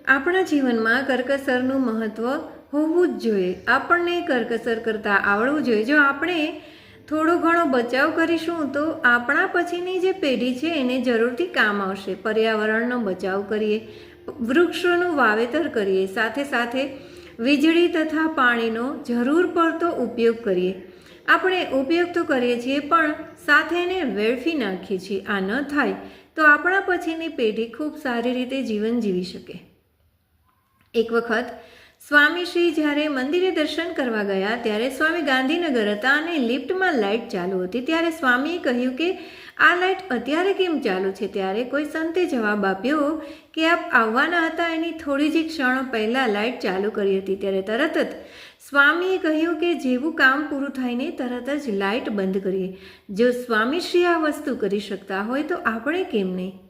આપણા જીવનમાં કરકસરનું મહત્ત્વ હોવું જ જોઈએ. આપણને કરકસર કરતાં આવડવું જોઈએ. જો આપણે થોડો ઘણો બચાવ કરીશું તો આપણા પછીની જે પેઢી છે એને જરૂરથી કામ આવશે. પર્યાવરણનો બચાવ કરીએ, વૃક્ષોનું વાવેતર કરીએ, સાથે સાથે વીજળી તથા પાણીનો જરૂર પડતો ઉપયોગ કરીએ. આપણે ઉપયોગ તો કરીએ છીએ પણ સાથે એને વેડફી નાખીએ છીએ. આ ન થાય તો આપણા પછીની પેઢી ખૂબ સારી રીતે જીવન જીવી શકે. એક વખત સ્વામીશ્રી જ્યારે મંદિરે દર્શન કરવા ગયા ત્યારે સ્વામી ગાંધીનગર હતા અને લિફ્ટમાં લાઇટ ચાલુ હતી. ત્યારે સ્વામીએ કહ્યું કે આ લાઇટ અત્યારે કેમ ચાલુ છે? ત્યારે કોઈ સંતે જવાબ આપ્યો કે આપ આવવાના હતા એની થોડી જ ક્ષણો પહેલાં લાઇટ ચાલુ કરી હતી. ત્યારે તરત જ સ્વામીએ કહ્યું કે જેવું કામ પૂરું થઈને તરત જ લાઇટ બંધ કરીએ. જો સ્વામીશ્રી આ વસ્તુ કરી શકતા હોય તો આપણે કેમ નહીં?